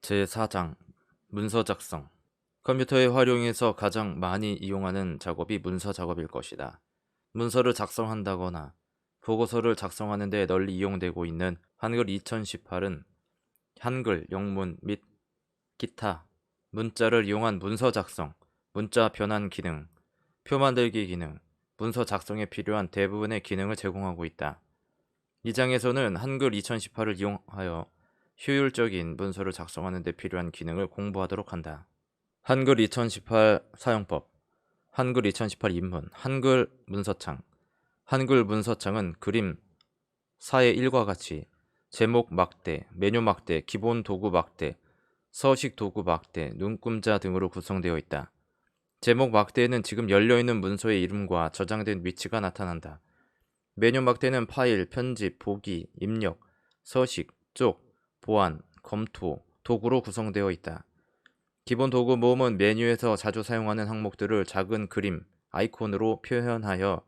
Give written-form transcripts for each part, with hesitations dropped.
제4장 문서 작성. 컴퓨터의 활용에서 가장 많이 이용하는 작업이 문서 작업일 것이다. 문서를 작성한다거나 보고서를 작성하는 데 널리 이용되고 있는 한글 2018은 한글, 영문 및 기타 문자를 이용한 문서 작성, 문자 변환 기능, 표 만들기 기능, 문서 작성에 필요한 대부분의 기능을 제공하고 있다. 이 장에서는 한글 2018을 이용하여 효율적인 문서를 작성하는 데 필요한 기능을 공부하도록 한다. 한글 2018 사용법. 한글 2018 입문. 한글 문서창. 한글 문서창은 그림 4의 1과 같이 제목 막대, 메뉴 막대, 기본 도구 막대, 서식 도구 막대, 눈금자 등으로 구성되어 있다. 제목 막대에는 지금 열려있는 문서의 이름과 저장된 위치가 나타난다. 메뉴 막대는 파일, 편집, 보기, 입력, 서식, 쪽, 보안, 검토, 도구로 구성되어 있다. 기본 도구 모음은 메뉴에서 자주 사용하는 항목들을 작은 그림, 아이콘으로 표현하여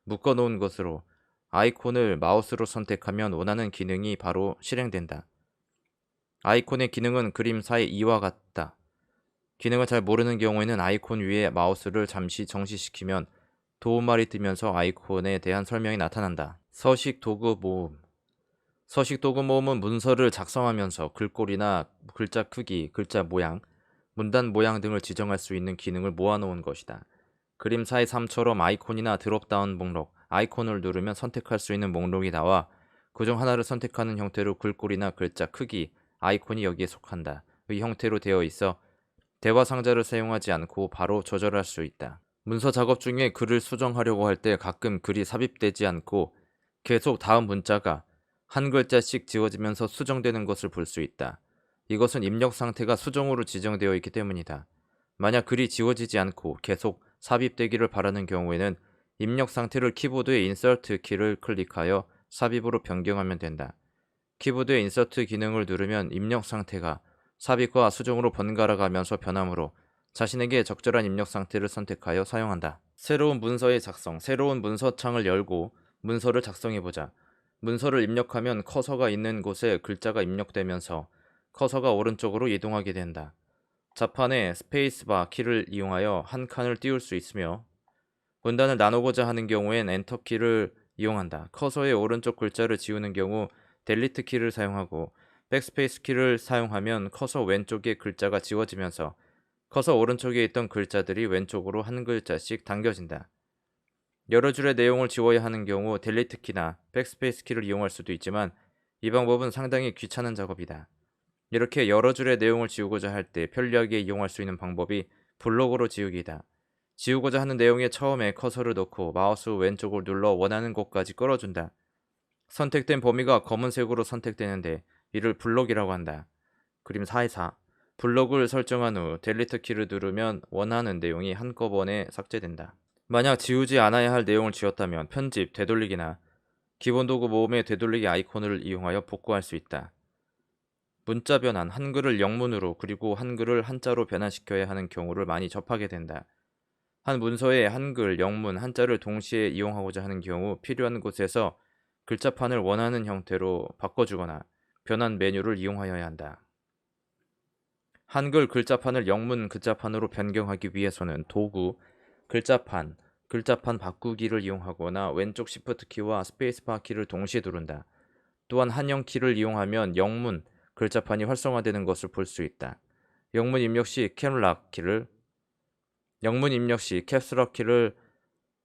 묶어놓은 것으로 아이콘을 마우스로 선택하면 원하는 기능이 바로 실행된다. 아이콘의 기능은 그림사의 이와 같다. 기능을 잘 모르는 경우에는 아이콘 위에 마우스를 잠시 정지시키면 도움말이 뜨면서 아이콘에 대한 설명이 나타난다. 서식 도구 모음. 서식 도구 모음은 문서를 작성하면서 글꼴이나 글자 크기, 글자 모양, 문단 모양 등을 지정할 수 있는 기능을 모아놓은 것이다. 그림사의 3처럼 아이콘이나 드롭다운 목록, 아이콘을 누르면 선택할 수 있는 목록이 나와 그중 하나를 선택하는 형태로 글꼴이나 글자 크기, 아이콘이 여기에 속한다. 의 형태로 되어 있어 대화 상자를 사용하지 않고 바로 조절할 수 있다. 문서 작업 중에 글을 수정하려고 할 때 가끔 글이 삽입되지 않고 계속 다음 문자가 한 글자씩 지워지면서 수정되는 것을 볼 수 있다. 이것은 입력 상태가 수정으로 지정되어 있기 때문이다. 만약 글이 지워지지 않고 계속 삽입되기를 바라는 경우에는 입력 상태를 키보드의 인서트 키를 클릭하여 삽입으로 변경하면 된다. 키보드의 인서트 기능을 누르면 입력 상태가 삽입과 수정으로 번갈아 가면서 변하므로 자신에게 적절한 입력 상태를 선택하여 사용한다. 새로운 문서의 작성. 새로운 문서창을 열고 문서를 작성해보자. 문서를 입력하면 커서가 있는 곳에 글자가 입력되면서 커서가 오른쪽으로 이동하게 된다. 자판의 스페이스바 키를 이용하여 한 칸을 띄울 수 있으며 문단을 나누고자 하는 경우엔 엔터 키를 이용한다. 커서의 오른쪽 글자를 지우는 경우 델리트 키를 사용하고 백스페이스 키를 사용하면 커서 왼쪽의 글자가 지워지면서 커서 오른쪽에 있던 글자들이 왼쪽으로 한 글자씩 당겨진다. 여러 줄의 내용을 지워야 하는 경우 델리트 키나 백스페이스 키를 이용할 수도 있지만 이 방법은 상당히 귀찮은 작업이다. 이렇게 여러 줄의 내용을 지우고자 할 때 편리하게 이용할 수 있는 방법이 블록으로 지우기다. 지우고자 하는 내용에 처음에 커서를 넣고 마우스 왼쪽을 눌러 원하는 곳까지 끌어준다. 선택된 범위가 검은색으로 선택되는데 이를 블록이라고 한다. 그림 4의4. 블록을 설정한 후 델리트 키를 누르면 원하는 내용이 한꺼번에 삭제된다. 만약 지우지 않아야 할 내용을 지웠다면 편집, 되돌리기나 기본 도구 모음의 되돌리기 아이콘을 이용하여 복구할 수 있다. 문자 변환, 한글을 영문으로 그리고 한글을 한자로 변환시켜야 하는 경우를 많이 접하게 된다. 한 문서에 한글, 영문, 한자를 동시에 이용하고자 하는 경우 필요한 곳에서 글자판을 원하는 형태로 바꿔주거나 변환 메뉴를 이용하여야 한다. 한글 글자판을 영문 글자판으로 변경하기 위해서는 도구, 글자판, 글자판 바꾸기를 이용하거나 왼쪽 시프트 키와 스페이스바 키를 동시에 누른다. 또한 한영 키를 이용하면 영문 글자판이 활성화되는 것을 볼 수 있다. 영문 입력 시 캡슐락 키를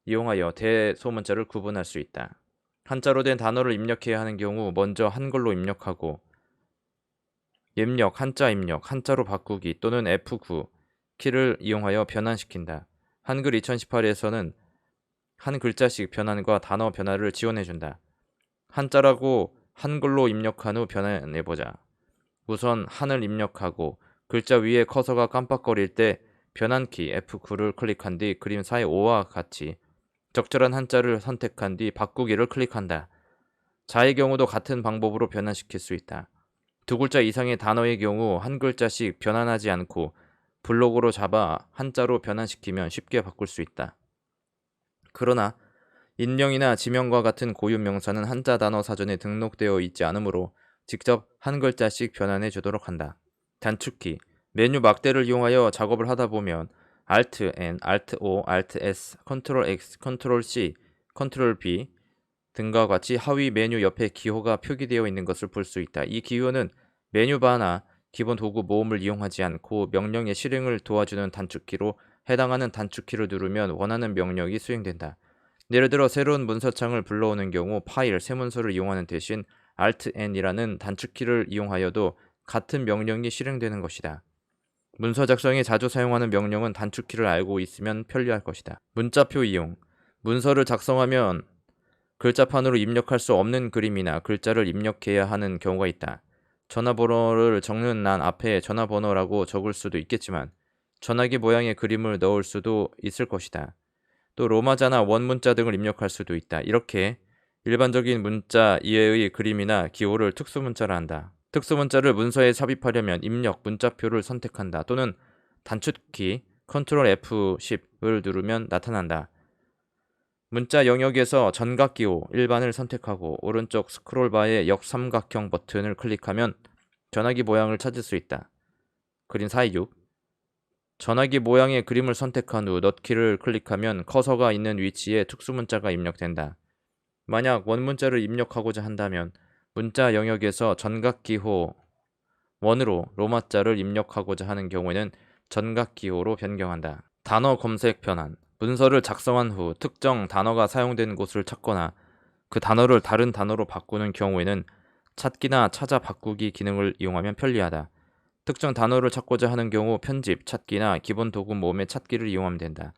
이용하여 대소문자를 구분할 수 있다. 한자로 된 단어를 입력해야 하는 경우 먼저 한글로 입력하고 한자 입력, 한자로 바꾸기 또는 F9 키를 이용하여 변환시킨다. 한글 2018에서는 한 글자씩 변환과 단어 변화를 지원해준다. 한자라고 한글로 입력한 후 변환해보자. 우선 한을 입력하고 글자 위에 커서가 깜빡거릴 때 변환키 F9를 클릭한 뒤 그림사의 5와 같이 적절한 한자를 선택한 뒤 바꾸기를 클릭한다. 자의 경우도 같은 방법으로 변환시킬 수 있다. 두 글자 이상의 단어의 경우 한 글자씩 변환하지 않고 블록으로 잡아 한자로 변환시키면 쉽게 바꿀 수 있다. 그러나 인명이나 지명과 같은 고유 명사는 한자 단어 사전에 등록되어 있지 않으므로 직접 한 글자씩 변환해 주도록 한다. 단축키 메뉴 막대를 이용하여 작업을 하다 보면 Alt N, Alt O, Alt S, Ctrl X, Ctrl C, Ctrl V 등과 같이 하위 메뉴 옆에 기호가 표기되어 있는 것을 볼 수 있다. 이 기호는 메뉴바나 기본 도구 모음을 이용하지 않고 명령의 실행을 도와주는 단축키로 해당하는 단축키를 누르면 원하는 명령이 수행된다. 예를 들어 새로운 문서창을 불러오는 경우 파일, 새 문서를 이용하는 대신 Alt N이라는 단축키를 이용하여도 같은 명령이 실행되는 것이다. 문서 작성에 자주 사용하는 명령은 단축키를 알고 있으면 편리할 것이다. 문자표 이용. 문서를 작성하면 글자판으로 입력할 수 없는 그림이나 글자를 입력해야 하는 경우가 있다. 전화번호를 적는 란 앞에 전화번호라고 적을 수도 있겠지만 전화기 모양의 그림을 넣을 수도 있을 것이다. 또 로마자나 원문자 등을 입력할 수도 있다. 이렇게 일반적인 문자 이외의 그림이나 기호를 특수문자라 한다. 특수문자를 문서에 삽입하려면 입력 문자표를 선택한다. 또는 단축키 Ctrl F10을 누르면 나타난다. 문자 영역에서 전각기호 일반을 선택하고 오른쪽 스크롤바의 역삼각형 버튼을 클릭하면 전화기 모양을 찾을 수 있다. 그림 426. 전화기 모양의 그림을 선택한 후 넣기를 클릭하면 커서가 있는 위치에 특수문자가 입력된다. 만약 원문자를 입력하고자 한다면 문자 영역에서 전각기호 1으로 로마자를 입력하고자 하는 경우에는 전각기호로 변경한다. 단어 검색 변환. 문서를 작성한 후 특정 단어가 사용된 곳을 찾거나 그 단어를 다른 단어로 바꾸는 경우에는 찾기나 찾아 바꾸기 기능을 이용하면 편리하다. 특정 단어를 찾고자 하는 경우 편집, 찾기나 기본 도구 모음의 찾기를 이용하면 된다.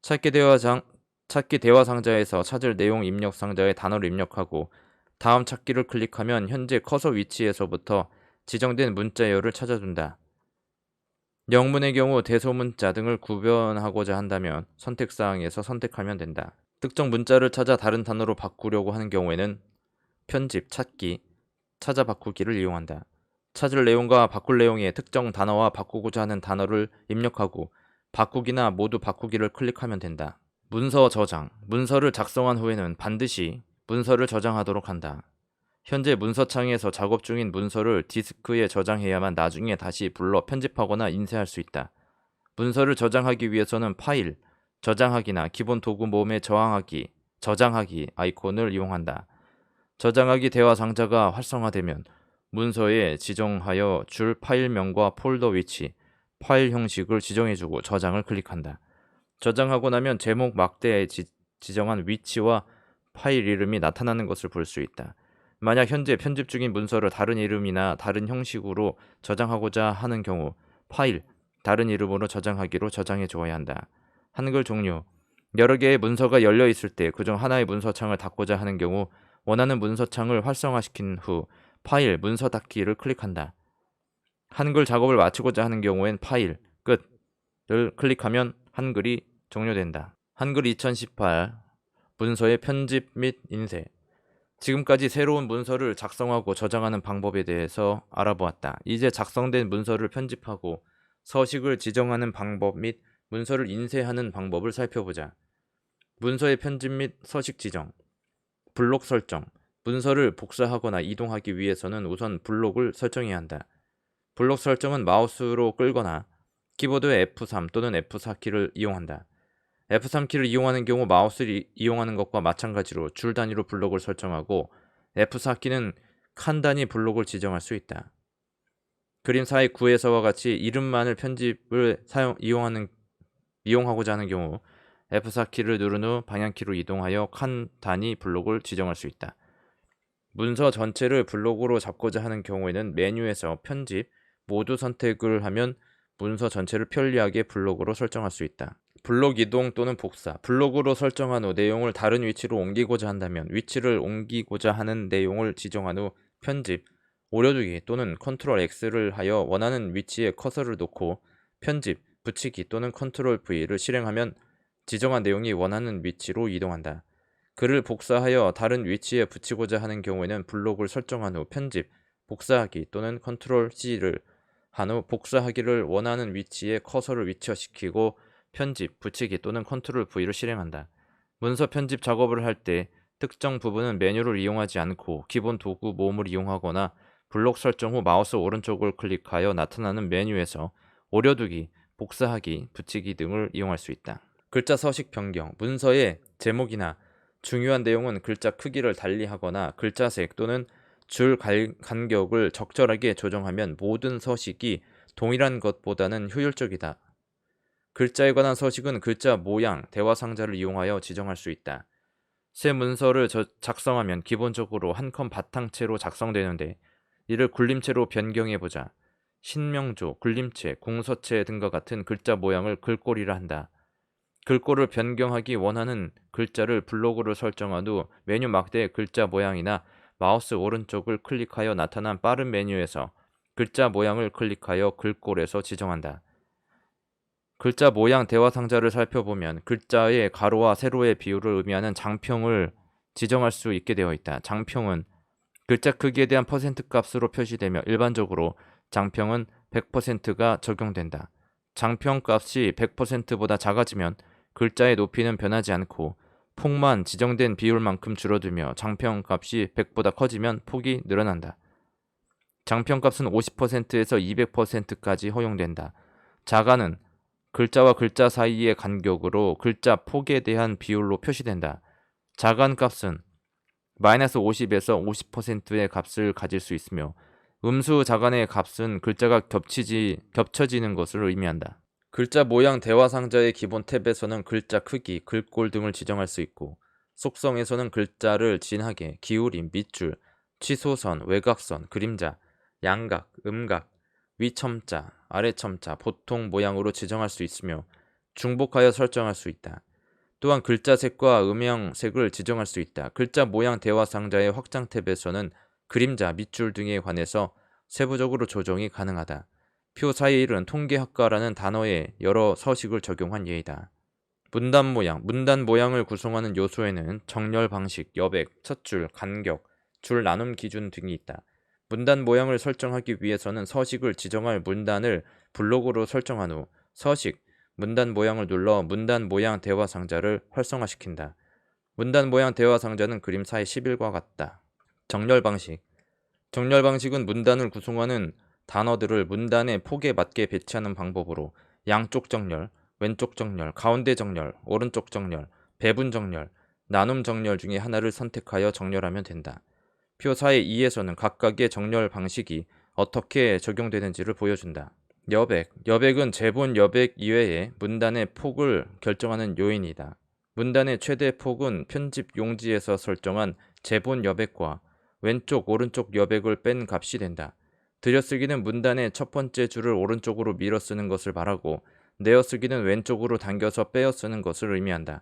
찾기 대화 상자에서 찾을 내용 입력 상자에 단어를 입력하고 다음 찾기를 클릭하면 현재 커서 위치에서부터 지정된 문자열을 찾아준다. 영문의 경우 대소문자 등을 구별하고자 한다면 선택사항에서 선택하면 된다. 특정 문자를 찾아 다른 단어로 바꾸려고 하는 경우에는 편집, 찾기, 찾아 바꾸기를 이용한다. 찾을 내용과 바꿀 내용의 특정 단어와 바꾸고자 하는 단어를 입력하고 바꾸기나 모두 바꾸기를 클릭하면 된다. 문서 저장. 문서를 작성한 후에는 반드시 문서를 저장하도록 한다. 현재 문서창에서 작업 중인 문서를 디스크에 저장해야만 나중에 다시 불러 편집하거나 인쇄할 수 있다. 문서를 저장하기 위해서는 파일, 저장하기나 기본 도구 모음에 저장하기 아이콘을 이용한다. 저장하기 대화 상자가 활성화되면 문서에 지정하여 줄 파일명과 폴더 위치, 파일 형식을 지정해주고 저장을 클릭한다. 저장하고 나면 제목 막대에 지정한 위치와 파일 이름이 나타나는 것을 볼 수 있다. 만약 현재 편집 중인 문서를 다른 이름이나 다른 형식으로 저장하고자 하는 경우 파일, 다른 이름으로 저장하기로 저장해 주어야 한다. 한글 종류. 여러 개의 문서가 열려 있을 때 그중 하나의 문서창을 닫고자 하는 경우 원하는 문서창을 활성화시킨 후 파일, 문서 닫기를 클릭한다. 한글 작업을 마치고자 하는 경우엔 파일, 끝을 클릭하면 한글이 종료된다. 한글 2018 문서의 편집 및 인쇄. 지금까지 새로운 문서를 작성하고 저장하는 방법에 대해서 알아보았다. 이제 작성된 문서를 편집하고 서식을 지정하는 방법 및 문서를 인쇄하는 방법을 살펴보자. 문서의 편집 및 서식 지정. 블록 설정. 문서를 복사하거나 이동하기 위해서는 우선 블록을 설정해야 한다. 블록 설정은 마우스로 끌거나 키보드의 F3 또는 F4 키를 이용한다. F3 키를 이용하는 경우 마우스를 이용하는 것과 마찬가지로 줄 단위로 블록을 설정하고 F4 키는 칸 단위 블록을 지정할 수 있다. 그림 4의 9에서와 같이 이름만을 편집을 이용하고자 하는 경우 F4 키를 누른 후 방향키로 이동하여 칸 단위 블록을 지정할 수 있다. 문서 전체를 블록으로 잡고자 하는 경우에는 메뉴에서 편집, 모두 선택을 하면 문서 전체를 편리하게 블록으로 설정할 수 있다. 블록 이동 또는 복사. 블록으로 설정한 후 내용을 다른 위치로 옮기고자 한다면 위치를 옮기고자 하는 내용을 지정한 후 편집, 오려두기 또는 컨트롤 X를 하여 원하는 위치에 커서를 놓고 편집, 붙이기 또는 컨트롤 V를 실행하면 지정한 내용이 원하는 위치로 이동한다. 글을 복사하여 다른 위치에 붙이고자 하는 경우에는 블록을 설정한 후 편집, 복사하기 또는 컨트롤 C를 한 후 복사하기를 원하는 위치에 커서를 위치시키고 편집, 붙이기 또는 컨트롤 V를 실행한다. 문서 편집 작업을 할 때 특정 부분은 메뉴를 이용하지 않고 기본 도구 모음을 이용하거나 블록 설정 후 마우스 오른쪽을 클릭하여 나타나는 메뉴에서 오려두기, 복사하기, 붙이기 등을 이용할 수 있다. 글자 서식 변경, 문서의 제목이나 중요한 내용은 글자 크기를 달리하거나 글자색 또는 줄 간격을 적절하게 조정하면 모든 서식이 동일한 것보다는 효율적이다. 글자에 관한 서식은 글자 모양, 대화 상자를 이용하여 지정할 수 있다. 새 문서를 작성하면 기본적으로 한 컴 바탕체로 작성되는데 이를 굴림체로 변경해보자. 신명조, 굴림체, 공서체 등과 같은 글자 모양을 글꼴이라 한다. 글꼴을 변경하기 원하는 글자를 블록으로 설정한 후 메뉴 막대의 글자 모양이나 마우스 오른쪽을 클릭하여 나타난 빠른 메뉴에서 글자 모양을 클릭하여 글꼴에서 지정한다. 글자 모양 대화 상자를 살펴보면 글자의 가로와 세로의 비율을 의미하는 장평을 지정할 수 있게 되어 있다. 장평은 글자 크기에 대한 퍼센트 값으로 표시되며 일반적으로 장평은 100%가 적용된다. 장평 값이 100%보다 작아지면 글자의 높이는 변하지 않고 폭만 지정된 비율만큼 줄어들며 장평 값이 100보다 커지면 폭이 늘어난다. 장평 값은 50%에서 200%까지 허용된다. 자간은 글자와 글자 사이의 간격으로 글자 폭에 대한 비율로 표시된다. 자간 값은 마이너스 50에서 50%의 값을 가질 수 있으며 음수 자간의 값은 글자가 겹쳐지는 것을 의미한다. 글자 모양 대화 상자의 기본 탭에서는 글자 크기, 글꼴 등을 지정할 수 있고 속성에서는 글자를 진하게, 기울임, 밑줄, 취소선, 외곽선, 그림자, 양각, 음각, 위첨자, 아래첨자, 보통 모양으로 지정할 수 있으며 중복하여 설정할 수 있다. 또한 글자색과 음영색을 지정할 수 있다. 글자 모양 대화 상자의 확장 탭에서는 그림자, 밑줄 등에 관해서 세부적으로 조정이 가능하다. 표 사이의 1은 통계학과라는 단어에 여러 서식을 적용한 예이다. 문단 모양, 문단 모양을 구성하는 요소에는 정렬 방식, 여백, 첫줄, 간격, 줄 나눔 기준 등이 있다. 문단 모양을 설정하기 위해서는 서식을 지정할 문단을 블록으로 설정한 후 서식, 문단 모양을 눌러 문단 모양 대화 상자를 활성화시킨다. 문단 모양 대화 상자는 그림사의 11과 같다. 정렬 방식, 정렬 방식은 문단을 구성하는 단어들을 문단의 폭에 맞게 배치하는 방법으로 양쪽 정렬, 왼쪽 정렬, 가운데 정렬, 오른쪽 정렬, 배분 정렬, 나눔 정렬 중에 하나를 선택하여 정렬하면 된다. 표 4의 2에서는 각각의 정렬 방식이 어떻게 적용되는지를 보여준다. 여백, 여백은 제본 여백 이외에 문단의 폭을 결정하는 요인이다. 문단의 최대 폭은 편집 용지에서 설정한 제본 여백과 왼쪽, 오른쪽 여백을 뺀 값이 된다. 들여쓰기는 문단의 첫 번째 줄을 오른쪽으로 밀어 쓰는 것을 말하고 내어쓰기는 왼쪽으로 당겨서 빼어 쓰는 것을 의미한다.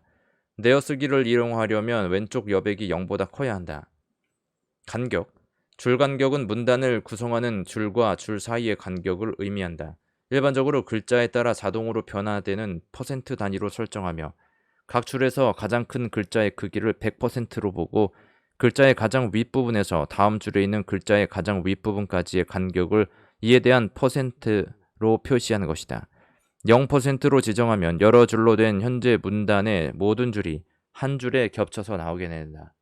내어쓰기를 이용하려면 왼쪽 여백이 0보다 커야 한다. 간격, 줄 간격은 문단을 구성하는 줄과 줄 사이의 간격을 의미한다. 일반적으로 글자에 따라 자동으로 변화되는 퍼센트 단위로 설정하며 각 줄에서 가장 큰 글자의 크기를 100%로 보고 글자의 가장 윗부분에서 다음 줄에 있는 글자의 가장 윗부분까지의 간격을 이에 대한 퍼센트로 표시하는 것이다. 0%로 지정하면 여러 줄로 된 현재 문단의 모든 줄이 한 줄에 겹쳐서 나오게 된다.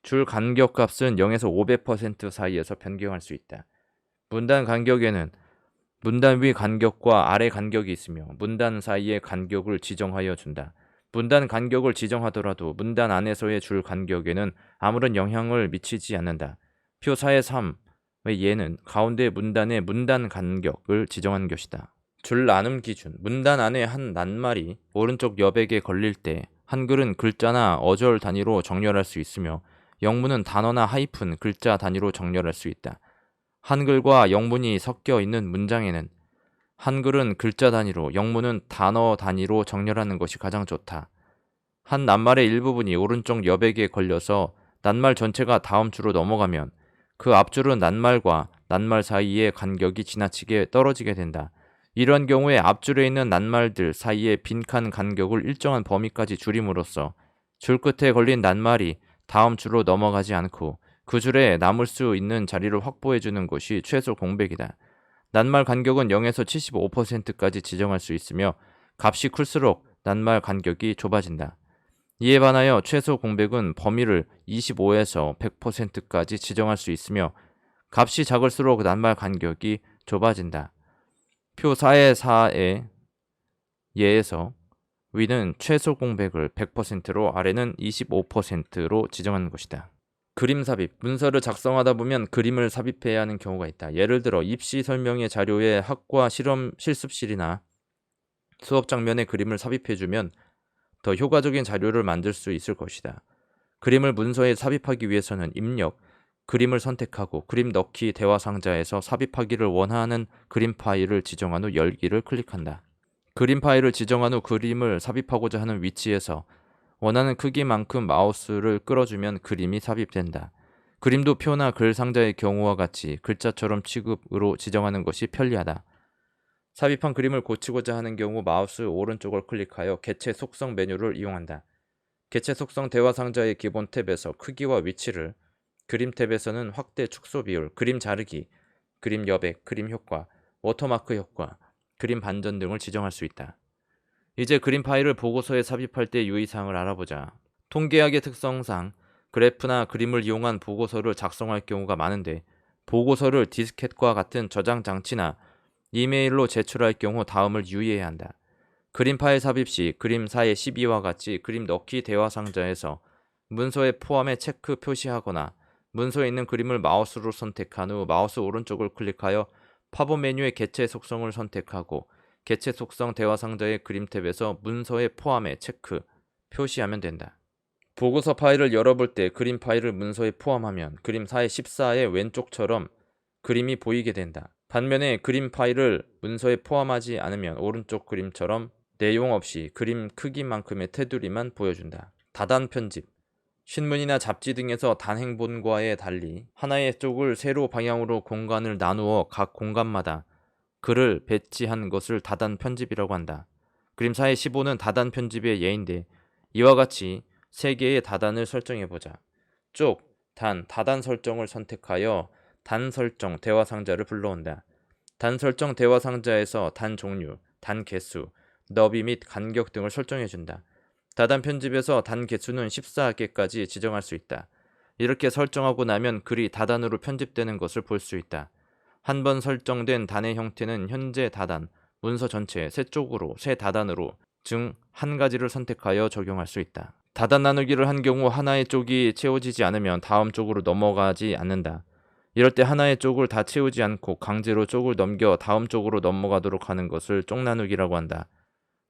줄 간격 값은 0에서 500% 사이에서 변경할 수 있다. 문단 간격에는 문단 위 간격과 아래 간격이 있으며 문단 사이의 간격을 지정하여 준다. 문단 간격을 지정하더라도 문단 안에서의 줄 간격에는 아무런 영향을 미치지 않는다. 표 4의 3의 예는 가운데 문단의 문단 간격을 지정한 것이다. 줄 나눔 기준, 문단 안에 한 낱말이 오른쪽 여백에 걸릴 때 한글은 글자나 어절 단위로 정렬할 수 있으며 영문은 단어나 하이픈, 글자 단위로 정렬할 수 있다. 한글과 영문이 섞여 있는 문장에는 한글은 글자 단위로, 영문은 단어 단위로 정렬하는 것이 가장 좋다. 한 낱말의 일부분이 오른쪽 여백에 걸려서 낱말 전체가 다음 줄로 넘어가면 그 앞줄은 낱말과 낱말 사이의 간격이 지나치게 떨어지게 된다. 이런 경우에 앞줄에 있는 낱말들 사이의 빈칸 간격을 일정한 범위까지 줄임으로써 줄 끝에 걸린 낱말이 다음 줄로 넘어가지 않고 그 줄에 남을 수 있는 자리를 확보해주는 것이 최소 공백이다. 낱말 간격은 0에서 75%까지 지정할 수 있으며 값이 클수록 낱말 간격이 좁아진다. 이에 반하여 최소 공백은 범위를 25에서 100%까지 지정할 수 있으며 값이 작을수록 낱말 간격이 좁아진다. 표 4의 4의 예에서 위는 최소 공백을 100%로 아래는 25%로 지정하는 것이다. 그림 삽입. 문서를 작성하다 보면 그림을 삽입해야 하는 경우가 있다. 예를 들어 입시 설명회 자료에 학과 실험 실습실이나 수업 장면에 그림을 삽입해주면 더 효과적인 자료를 만들 수 있을 것이다. 그림을 문서에 삽입하기 위해서는 입력, 그림을 선택하고 그림 넣기 대화 상자에서 삽입하기를 원하는 그림 파일을 지정한 후 열기를 클릭한다. 그림 파일을 지정한 후 그림을 삽입하고자 하는 위치에서 원하는 크기만큼 마우스를 끌어주면 그림이 삽입된다. 그림도 표나 글 상자의 경우와 같이 글자처럼 취급으로 지정하는 것이 편리하다. 삽입한 그림을 고치고자 하는 경우 마우스 오른쪽을 클릭하여 개체 속성 메뉴를 이용한다. 개체 속성 대화 상자의 기본 탭에서 크기와 위치를, 그림 탭에서는 확대 축소 비율, 그림 자르기, 그림 여백, 그림 효과, 워터마크 효과, 그림 반전 등을 지정할 수 있다. 이제 그림 파일을 보고서에 삽입할 때 유의사항을 알아보자. 통계학의 특성상 그래프나 그림을 이용한 보고서를 작성할 경우가 많은데 보고서를 디스켓과 같은 저장 장치나 이메일로 제출할 경우 다음을 유의해야 한다. 그림 파일 삽입 시 그림 4의 12와 같이 그림 넣기 대화 상자에서 문서에 포함해 체크 표시하거나 문서에 있는 그림을 마우스로 선택한 후 마우스 오른쪽을 클릭하여 팝업 메뉴의 개체 속성을 선택하고 개체 속성 대화 상자의 그림 탭에서 문서에 포함해 체크 표시하면 된다. 보고서 파일을 열어볼 때 그림 파일을 문서에 포함하면 그림 4의 14의 왼쪽처럼 그림이 보이게 된다. 반면에 그림 파일을 문서에 포함하지 않으면 오른쪽 그림처럼 내용 없이 그림 크기만큼의 테두리만 보여준다. 다단 편집. 신문이나 잡지 등에서 단행본과에 달리 하나의 쪽을 세로 방향으로 공간을 나누어 각 공간마다 글을 배치한 것을 다단 편집이라고 한다. 그림 4의 15는 다단 편집의 예인데 이와 같이 3개의 다단을 설정해보자. 쪽, 단, 다단 설정을 선택하여 단 설정 대화 상자를 불러온다. 단 설정 대화 상자에서 단 종류, 단 개수, 너비 및 간격 등을 설정해준다. 다단 편집에서 단 개수는 14개까지 지정할 수 있다. 이렇게 설정하고 나면 글이 다단으로 편집되는 것을 볼 수 있다. 한 번 설정된 단의 형태는 현재 다단, 문서 전체 세 쪽으로 세 다단으로 중 한 가지를 선택하여 적용할 수 있다. 다단 나누기를 한 경우 하나의 쪽이 채워지지 않으면 다음 쪽으로 넘어가지 않는다. 이럴 때 하나의 쪽을 다 채우지 않고 강제로 쪽을 넘겨 다음 쪽으로 넘어가도록 하는 것을 쪽 나누기라고 한다.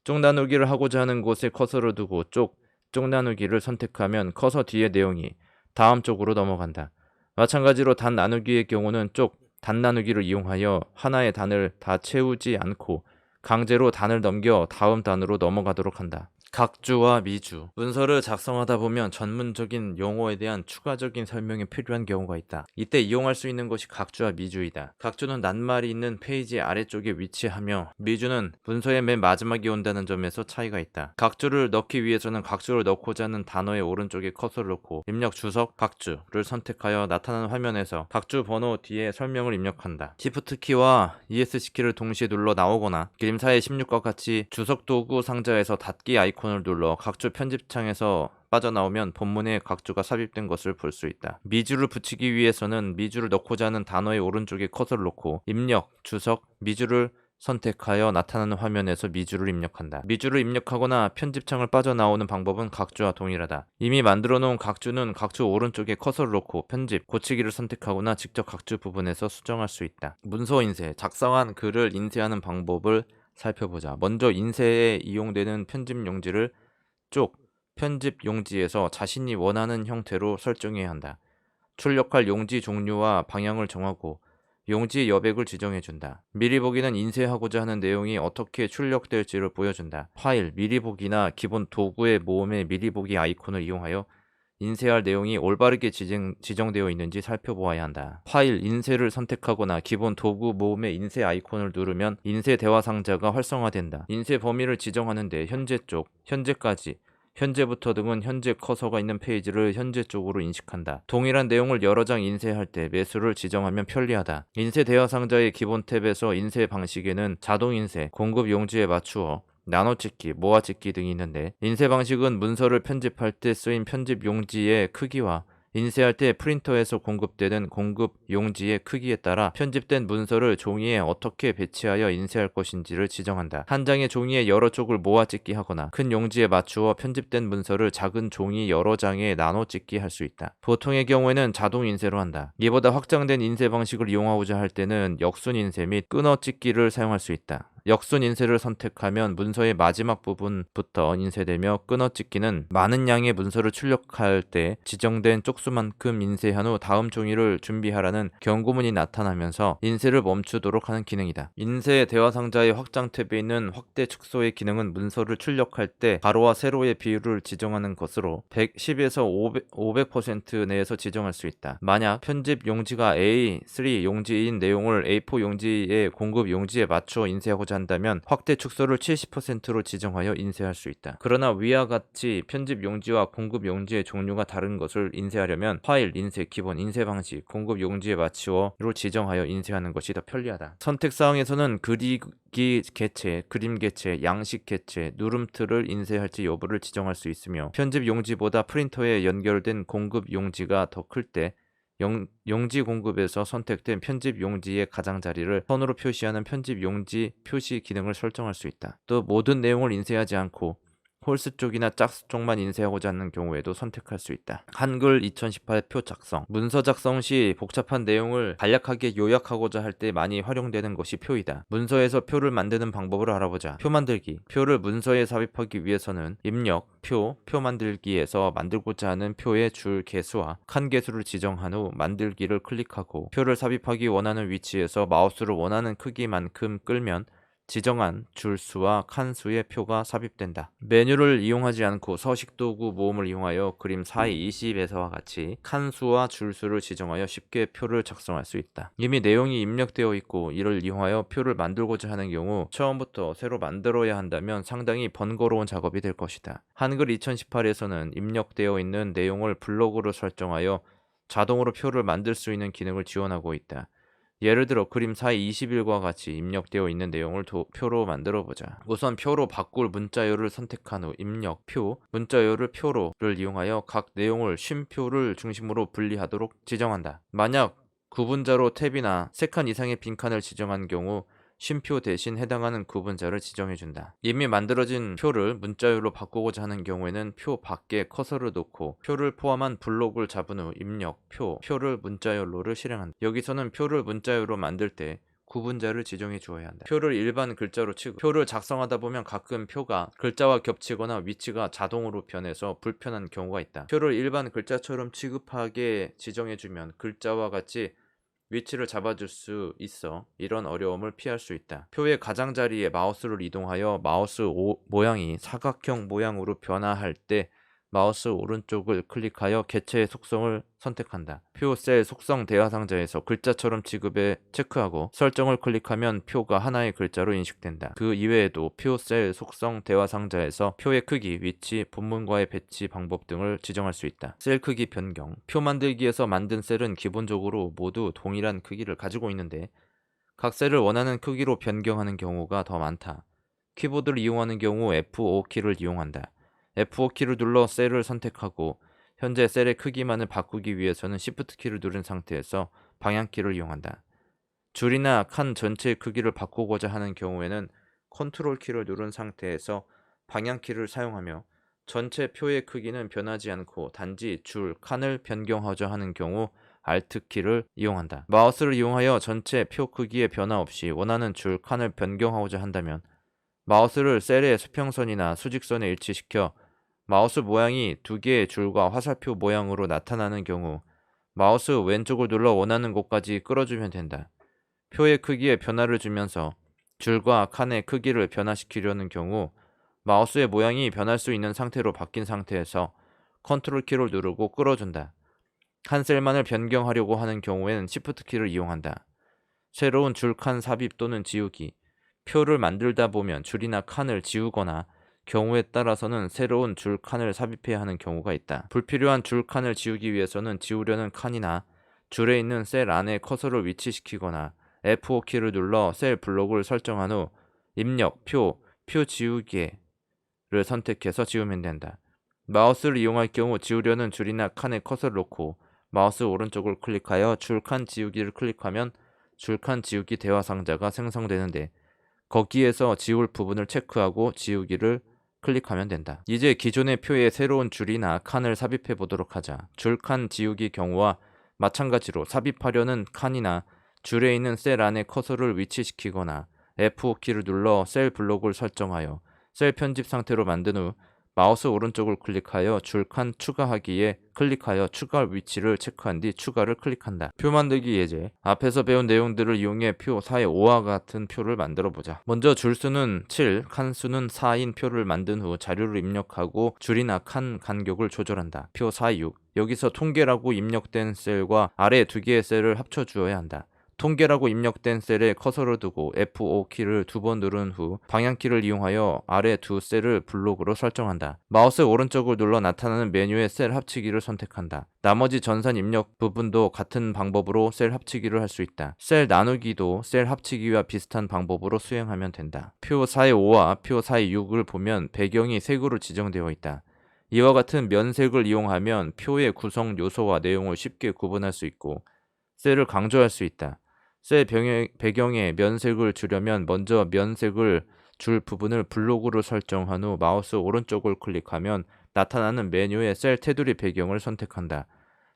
쪽 나누기를 하고자 하는 곳에 커서를 두고 쪽 나누기를 선택하면 커서 뒤의 내용이 다음 쪽으로 넘어간다. 마찬가지로 단 나누기의 경우는 단 나누기를 이용하여 하나의 단을 다 채우지 않고 강제로 단을 넘겨 다음 단으로 넘어가도록 한다. 각주와 미주. 문서를 작성하다 보면 전문적인 용어에 대한 추가적인 설명이 필요한 경우가 있다. 이때 이용할 수 있는 것이 각주와 미주이다. 각주는 낱말이 있는 페이지 아래쪽에 위치하며 미주는 문서의 맨 마지막에 온다는 점에서 차이가 있다. 각주를 넣기 위해서는 각주를 넣고자 하는 단어의 오른쪽에 커서를 놓고 입력 주석 각주를 선택하여 나타나는 화면에서 각주 번호 뒤에 설명을 입력한다. Shift 키와 ESC 키를 동시에 눌러 나오거나 그림사의 16과 같이 주석 도구 상자에서 닫기 아이콘을 눌러 각주 편집창에서 빠져나오면 본문에 각주가 삽입된 것을 볼 수 있다. 미주를 붙이기 위해서는 미주를 넣고자 하는 단어의 오른쪽에 커서를 놓고 입력, 주석, 미주를 선택하여 나타나는 화면에서 미주를 입력한다. 미주를 입력하거나 편집창을 빠져나오는 방법은 각주와 동일하다. 이미 만들어 놓은 각주는 각주 오른쪽에 커서를 놓고 편집, 고치기를 선택하거나 직접 각주 부분에서 수정할 수 있다. 문서 인쇄, 작성한 글을 인쇄하는 방법을 살펴보자. 먼저 인쇄에 이용되는 편집 용지를 편집 용지에서 자신이 원하는 형태로 설정해야 한다. 출력할 용지 종류와 방향을 정하고 용지 여백을 지정해준다. 미리 보기는 인쇄하고자 하는 내용이 어떻게 출력될지를 보여준다. 파일, 미리 보기나 기본 도구의 모음의 미리 보기 아이콘을 이용하여 인쇄할 내용이 올바르게 지정되어 있는지 살펴보아야 한다. 파일, 인쇄를 선택하거나 기본 도구 모음의 인쇄 아이콘을 누르면 인쇄 대화 상자가 활성화된다. 인쇄 범위를 지정하는데 현재 쪽, 현재까지, 현재부터 등은 현재 커서가 있는 페이지를 현재 쪽으로 인식한다. 동일한 내용을 여러 장 인쇄할 때 매수를 지정하면 편리하다. 인쇄 대화 상자의 기본 탭에서 인쇄 방식에는 자동 인쇄, 공급 용지에 맞추어 나눠찍기, 모아찍기 등이 있는데 인쇄 방식은 문서를 편집할 때 쓰인 편집 용지의 크기와 인쇄할 때 프린터에서 공급되는 공급 용지의 크기에 따라 편집된 문서를 종이에 어떻게 배치하여 인쇄할 것인지를 지정한다. 한 장의 종이에 여러 쪽을 모아 찍기 하거나 큰 용지에 맞추어 편집된 문서를 작은 종이 여러 장에 나눠 찍기 할 수 있다. 보통의 경우에는 자동 인쇄로 한다. 이보다 확장된 인쇄 방식을 이용하고자 할 때는 역순 인쇄 및 끊어 찍기를 사용할 수 있다. 역순 인쇄를 선택하면 문서의 마지막 부분부터 인쇄되며 끊어찍기는 많은 양의 문서를 출력할 때 지정된 쪽수만큼 인쇄한 후 다음 종이를 준비하라는 경고문이 나타나면서 인쇄를 멈추도록 하는 기능이다. 인쇄 대화 상자의 확장 탭에 있는 확대 축소의 기능은 문서를 출력할 때 가로와 세로의 비율을 지정하는 것으로 110에서 500% 내에서 지정할 수 있다. 만약 편집 용지가 A3 용지인 내용을 A4 용지의 공급 용지에 맞춰 인쇄하고자 한다면 확대 축소를 70%로 지정하여 인쇄할 수 있다. 그러나 위와 같이 편집 용지와 공급 용지의 종류가 다른 것을 인쇄하려면 파일, 인쇄, 기본, 인쇄 방식, 공급 용지에 맞추어로 지정하여 인쇄하는 것이 더 편리하다. 선택사항에서는 그리기 개체, 그림 개체, 양식 개체, 누름틀을 인쇄할지 여부를 지정할 수 있으며 편집 용지보다 프린터에 연결된 공급 용지가 더 클 때 용지 공급에서 선택된 편집 용지의 가장자리를 선으로 표시하는 편집 용지 표시 기능을 설정할 수 있다. 또 모든 내용을 인쇄하지 않고 홀스 쪽이나 짝수 쪽만 인쇄하고자 하는 경우에도 선택할 수 있다. 한글 2018 표 작성. 문서 작성 시 복잡한 내용을 간략하게 요약하고자 할 때 많이 활용되는 것이 표이다. 문서에서 표를 만드는 방법을 알아보자. 표 만들기. 표를 문서에 삽입하기 위해서는 입력, 표 만들기에서 만들고자 하는 표의 줄 개수와 칸 개수를 지정한 후 만들기를 클릭하고 표를 삽입하기 원하는 위치에서 마우스를 원하는 크기만큼 끌면 지정한 줄수와 칸수의 표가 삽입된다. 메뉴를 이용하지 않고 서식도구 모음을 이용하여 그림 4:20에서와 같이 칸수와 줄수를 지정하여 쉽게 표를 작성할 수 있다. 이미 내용이 입력되어 있고 이를 이용하여 표를 만들고자 하는 경우 처음부터 새로 만들어야 한다면 상당히 번거로운 작업이 될 것이다. 한글 2018에서는 입력되어 있는 내용을 블록으로 설정하여 자동으로 표를 만들 수 있는 기능을 지원하고 있다. 예를 들어 그림 4:21과 같이 입력되어 있는 내용을 표로 만들어 보자. 우선 표로 바꿀 문자열을 선택한 후 입력, 문자열을 표로를 이용하여 각 내용을 쉼표를 중심으로 분리하도록 지정한다. 만약 구분자로 탭이나 3칸 이상의 빈칸을 지정한 경우 쉼표 대신 해당하는 구분자를 지정해준다. 이미 만들어진 표를 문자열로 바꾸고자 하는 경우에는 표 밖에 커서를 놓고 표를 포함한 블록을 잡은 후 입력, 표를 문자열로를 실행한다. 여기서는 표를 문자열로 만들 때 구분자를 지정해 주어야 한다. 표를 일반 글자로 치고 표를 작성하다 보면 가끔 표가 글자와 겹치거나 위치가 자동으로 변해서 불편한 경우가 있다. 표를 일반 글자처럼 취급하게 지정해주면 글자와 같이 위치를 잡아줄 수 있어 이런 어려움을 피할 수 있다. 표의 가장자리에 마우스를 이동하여 마우스 모양이 사각형 모양으로 변화할 때 마우스 오른쪽을 클릭하여 개체의 속성을 선택한다. 표 셀 속성 대화 상자에서 글자처럼 취급에 체크하고 설정을 클릭하면 표가 하나의 글자로 인식된다. 그 이외에도 표 셀 속성 대화 상자에서 표의 크기, 위치, 본문과의 배치 방법 등을 지정할 수 있다. 셀 크기 변경. 표 만들기에서 만든 셀은 기본적으로 모두 동일한 크기를 가지고 있는데 각 셀을 원하는 크기로 변경하는 경우가 더 많다. 키보드를 이용하는 경우 F5키를 이용한다. F5키를 눌러 셀을 선택하고 현재 셀의 크기만을 바꾸기 위해서는 Shift키를 누른 상태에서 방향키를 이용한다. 줄이나 칸 전체의 크기를 바꾸고자 하는 경우에는 컨트롤키를 누른 상태에서 방향키를 사용하며 전체 표의 크기는 변하지 않고 단지 줄, 칸을 변경하고자 하는 경우 Alt키를 이용한다. 마우스를 이용하여 전체 표 크기의 변화 없이 원하는 줄, 칸을 변경하고자 한다면 마우스를 셀의 수평선이나 수직선에 일치시켜 마우스 모양이 두 개의 줄과 화살표 모양으로 나타나는 경우 마우스 왼쪽을 눌러 원하는 곳까지 끌어주면 된다. 표의 크기에 변화를 주면서 줄과 칸의 크기를 변화시키려는 경우 마우스의 모양이 변할 수 있는 상태로 바뀐 상태에서 컨트롤 키를 누르고 끌어준다. 한 셀만을 변경하려고 하는 경우에는 Shift 키를 이용한다. 새로운 줄, 칸 삽입 또는 지우기. 표를 만들다 보면 줄이나 칸을 지우거나 경우에 따라서는 새로운 줄, 칸을 삽입해야 하는 경우가 있다. 불필요한 줄, 칸을 지우기 위해서는 지우려는 칸이나 줄에 있는 셀 안에 커서를 위치시키거나 F5키를 눌러 셀 블록을 설정한 후 입력, 표 지우기를 선택해서 지우면 된다. 마우스를 이용할 경우 지우려는 줄이나 칸에 커서를 놓고 마우스 오른쪽을 클릭하여 줄칸 지우기를 클릭하면 줄칸 지우기 대화 상자가 생성되는데 거기에서 지울 부분을 체크하고 지우기를 클릭하면 된다. 이제 기존의 표에 새로운 줄이나 칸을 삽입해 보도록 하자. 줄칸 지우기 경우와 마찬가지로 삽입하려는 칸이나 줄에 있는 셀 안에 커서를 위치시키거나 F5키를 눌러 셀 블록을 설정하여 셀 편집 상태로 만든 후 마우스 오른쪽을 클릭하여 줄칸 추가하기에 클릭하여 추가 위치를 체크한 뒤 추가를 클릭한다. 표 만들기 예제. 앞에서 배운 내용들을 이용해 표 4의 5와 같은 표를 만들어 보자. 먼저 줄수는 7, 칸수는 4인 표를 만든 후 자료를 입력하고 줄이나 칸 간격을 조절한다. 표 4, 6. 여기서 통계라고 입력된 셀과 아래 두 개의 셀을 합쳐 주어야 한다. 통계라고 입력된 셀에 커서를 두고 F5키를 2번 누른 후 방향키를 이용하여 아래 두 셀을 블록으로 설정한다. 마우스 오른쪽을 눌러 나타나는 메뉴의 셀 합치기를 선택한다. 나머지 전산 입력 부분도 같은 방법으로 셀 합치기를 할 수 있다. 셀 나누기도 셀 합치기와 비슷한 방법으로 수행하면 된다. 표 4의 5와 표 4의 6을 보면 배경이 색으로 지정되어 있다. 이와 같은 면색을 이용하면 표의 구성 요소와 내용을 쉽게 구분할 수 있고 셀을 강조할 수 있다. 셀 배경에 면색을 주려면 먼저 면색을 줄 부분을 블록으로 설정한 후 마우스 오른쪽을 클릭하면 나타나는 메뉴의 셀 테두리 배경을 선택한다.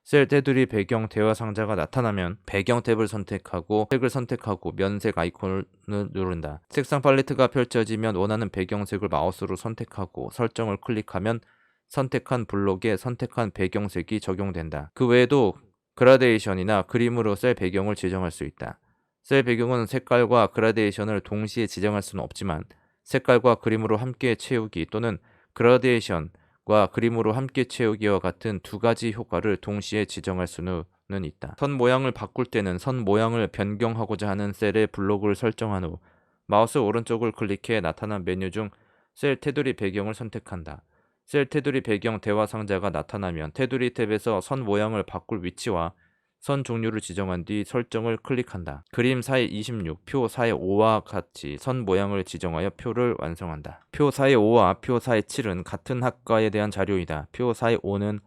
셀 테두리 배경 대화 상자가 나타나면 배경 탭을 선택하고 색을 선택하고 면색 아이콘을 누른다. 색상 팔레트가 펼쳐지면 원하는 배경색을 마우스로 선택하고 설정을 클릭하면 선택한 블록에 선택한 배경색이 적용된다. 그 외에도 그라데이션이나 그림으로 셀 배경을 지정할 수 있다. 셀 배경은 색깔과 그라데이션을 동시에 지정할 수는 없지만 색깔과 그림으로 함께 채우기 또는 그라데이션과 그림으로 함께 채우기와 같은 두 가지 효과를 동시에 지정할 수는 있다. 선 모양을 바꿀 때는 선 모양을 변경하고자 하는 셀의 블록을 설정한 후 마우스 오른쪽을 클릭해 나타난 메뉴 중 셀 테두리 배경을 선택한다. 셀 테두리 배경 대화 상자가 나타나면 테두리 탭에서 선 모양을 바꿀 위치와 선 종류를 지정한 뒤 설정을 클릭한다. 그림 4의 26, 표 4의 5와 같이 선 모양을 지정하여 표를 완성한다. 표 4의 5와 표 4의 7은 같은 학과에 대한 자료이다. 표 4의 5는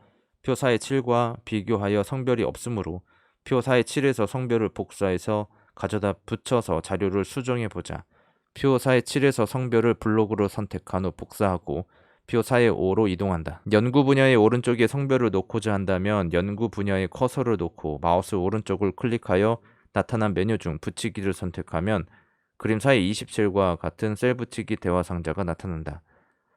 표 4의 7과 비교하여 성별이 없으므로 표 4의 7에서 성별을 복사해서 가져다 붙여서 자료를 수정해 보자. 표 4의 7에서 성별을 블록으로 선택한 후 복사하고 표 4의 5로 이동한다. 연구 분야의 오른쪽에 성별을 놓고자 한다면 연구 분야에 커서를 놓고 마우스 오른쪽을 클릭하여 나타난 메뉴 중 붙이기를 선택하면 그림 4의 27과 같은 셀 붙이기 대화 상자가 나타난다.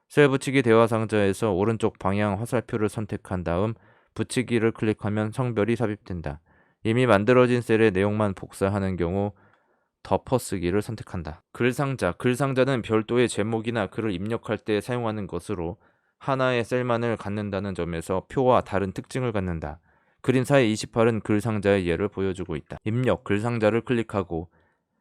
셀 붙이기 대화 상자에서 오른쪽 방향 화살표를 선택한 다음 붙이기를 클릭하면 성별이 삽입된다. 이미 만들어진 셀의 내용만 복사하는 경우 덮어쓰기를 선택한다. 글상자는 별도의 제목이나 글을 입력할 때 사용하는 것으로 하나의 셀만을 갖는다는 점에서 표와 다른 특징을 갖는다. 그림 4의 28은 글상자의 예를 보여주고 있다. 입력, 글상자를 클릭하고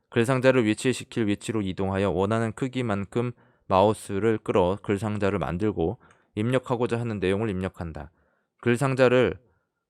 글상자를 위치시킬 위치로 이동하여 원하는 크기만큼 마우스를 끌어 글상자를 만들고 입력하고자 하는 내용을 입력한다. 글상자를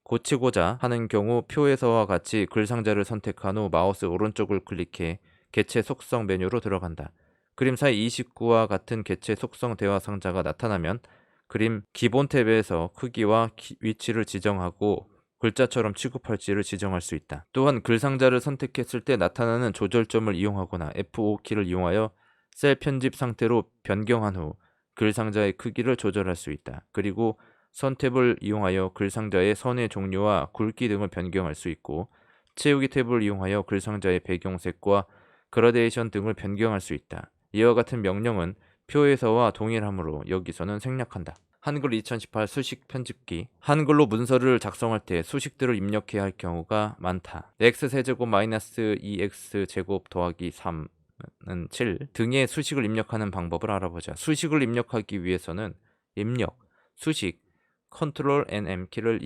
고치고자 하는 경우 표에서와 같이 글상자를 선택한 후 마우스 오른쪽을 클릭해 개체 속성 메뉴로 들어간다. 그림 4의 29와 같은 개체 속성 대화 상자가 나타나면 그림 기본 탭에서 크기와 위치를 지정하고 글자처럼 취급할지를 지정할 수 있다. 또한 글상자를 선택했을 때 나타나는 조절점을 이용하거나 F5키를 이용하여 셀 편집 상태로 변경한 후 글상자의 크기를 조절할 수 있다. 그리고 선 탭을 이용하여 글상자의 선의 종류와 굵기 등을 변경할 수 있고 채우기 탭을 이용하여 글상자의 배경색과 그라데이션 등을 변경할 수 있다. 이와 같은 명령은 표에서와 동일하므로 여기서는 생략한다. 한글 2018 수식 편집기. 한글로 문서를 작성할 때 수식들을 입력해야 할 경우가 많다. x세제곱 마이너스 2x제곱 더하기 3은 7 등의 수식을 입력하는 방법을 알아보자. 수식을 입력하기 위해서는 입력, 수식, Ctrl N-M키를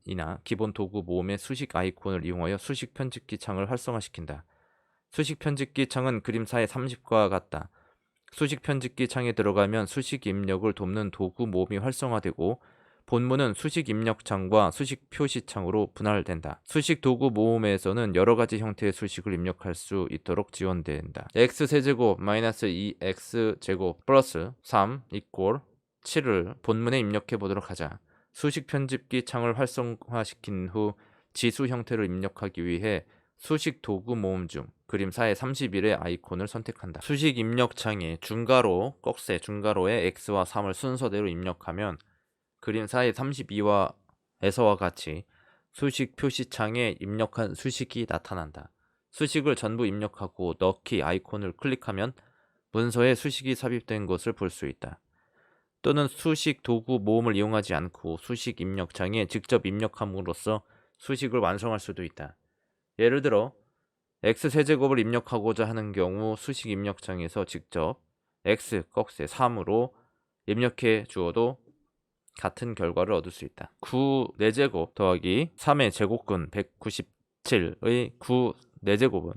이나 기본 도구 모음의 수식 아이콘을 이용하여 수식 편집기 창을 활성화시킨다. 수식 편집기 창은 그림 4의 30과 같다. 수식 편집기 창에 들어가면 수식 입력을 돕는 도구 모음이 활성화되고 본문은 수식 입력 창과 수식 표시 창으로 분할된다. 수식 도구 모음에서는 여러 가지 형태의 수식을 입력할 수 있도록 지원된다. x세제곱 마이너스 2x제곱 플러스 3 이꼴 7을 본문에 입력해 보도록 하자. 수식 편집기 창을 활성화시킨 후 지수 형태를 입력하기 위해 수식 도구 모음 중 그림 4의 31의 아이콘을 선택한다. 수식 입력 창에 중괄호, 꺽쇠 중괄호에 x와 3을 순서대로 입력하면 그림 4의 32에서와 같이 수식 표시창에 입력한 수식이 나타난다. 수식을 전부 입력하고 넣기 아이콘을 클릭하면 문서에 수식이 삽입된 것을 볼 수 있다. 또는 수식 도구 모음을 이용하지 않고 수식 입력창에 직접 입력함으로써 수식을 완성할 수도 있다. 예를 들어 x세제곱을 입력하고자 하는 경우 수식 입력창에서 직접 x 꺽쇠 3으로 입력해 주어도 같은 결과를 얻을 수 있다. 9 4제곱 더하기 3의 제곱근 197의 9 4제곱은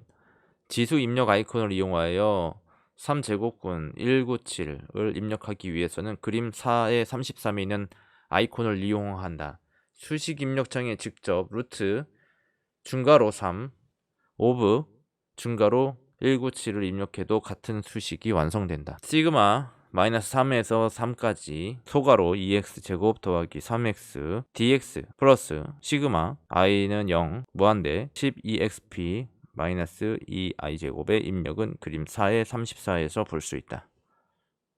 지수 입력 아이콘을 이용하여 3제곱근 197을 입력하기 위해서는 그림 4의 33에 있는 아이콘을 이용한다. 수식 입력창에 직접 루트 중괄호 3 오브 중괄호 197을 입력해도 같은 수식이 완성된다. 시그마 -3에서 3까지 소괄호 2x제곱 더하기 3x dx 플러스 시그마 i는 0 무한대 12xp -2i제곱의 입력은 그림 4의 34에서 볼 수 있다.